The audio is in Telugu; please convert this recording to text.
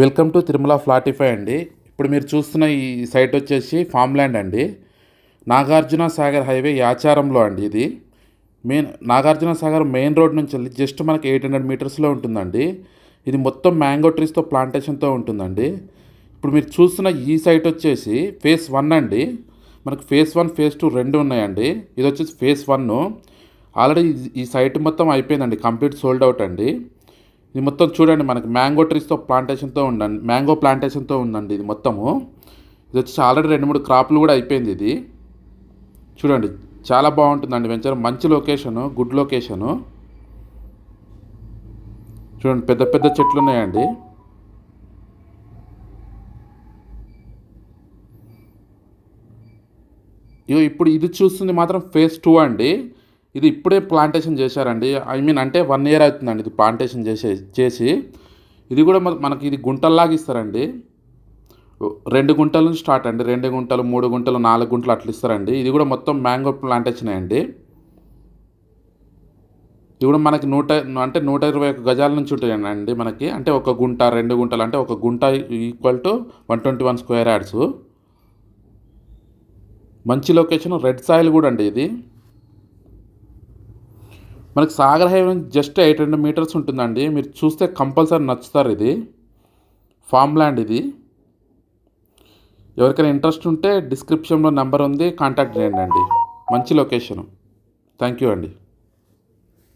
వెల్కమ్ టు తిరుమల ఫ్లాటిఫై అండి. ఇప్పుడు మీరు చూస్తున్న ఈ సైట్ వచ్చేసి ఫామ్ ల్యాండ్ అండి. నాగార్జున సాగర్ హైవే యాచారంలో అండి. ఇది నాగార్జున సాగర్ మెయిన్ రోడ్ నుంచి వెళ్ళి జస్ట్ మనకి 800 మీటర్స్లో ఉంటుందండి. ఇది మొత్తం మ్యాంగో ట్రీస్తో ప్లాంటేషన్తో ఉంటుందండి. ఇప్పుడు మీరు చూస్తున్న ఈ సైట్ వచ్చేసి ఫేజ్ 1 అండి. మనకు ఫేజ్ 1 ఫేజ్ 2 రెండు ఉన్నాయండి. ఇది వచ్చేసి ఫేజ్ 1. ఆల్రెడీ ఈ సైట్ మొత్తం అయిపోయిందండి, కంప్లీట్ సోల్డ్ అవుట్ అండి. ఇది మొత్తం చూడండి, మనకి మ్యాంగో ట్రీస్తో మ్యాంగో ప్లాంటేషన్తో ఉందండి ఇది మొత్తము. ఇది వచ్చి ఆల్రెడీ 2-3 క్రాప్లు కూడా అయిపోయింది. ఇది చూడండి, చాలా బాగుంటుందండి వెంచర్. మంచి లొకేషను, గుడ్ లొకేషను. చూడండి, పెద్ద పెద్ద చెట్లు ఉన్నాయండి. ఇప్పుడు ఇది చూస్తుంది మాత్రం ఫేజ్ 2 అండి. ఇది ఇప్పుడే ప్లాంటేషన్ చేశారండి. అంటే 1 ఇయర్ అవుతుందండి ఇది ప్లాంటేషన్ చేసి. ఇది కూడా మనకి ఇది గుంటల్లాగా ఇస్తారండి. 2 గుంటల నుంచి స్టార్ట్ అండి. 2 గుంటలు, 3 గుంటలు, 4 గుంటలు అట్లా ఇస్తారండి. ఇది కూడా మొత్తం మ్యాంగో ప్లాంటేషన్ అండి. ఇది కూడా మనకి 121 గజాల నుంచి ఉంటాయండి మనకి. అంటే ఒక గుంట, 2 గుంటలు, అంటే ఒక గుంట ఈక్వల్ టు 121 స్క్వేర్ యార్డ్స్. మంచి లొకేషన్, రెడ్ సాయిల్ కూడా అండి ఇది. మనకి సాగర్ హైవే నుంచి జస్ట్ 800 మీటర్స్ ఉంటుందండి. మీరు చూస్తే కంపల్సరీ నచ్చుతారు. ఇది ఫామ్ ల్యాండ్. ఇది ఎవరికైనా ఇంట్రెస్ట్ ఉంటే డిస్క్రిప్షన్లో నెంబర్ ఉంది, కాంటాక్ట్ చేయండి అండి. మంచి లొకేషను. థ్యాంక్ యూ అండి.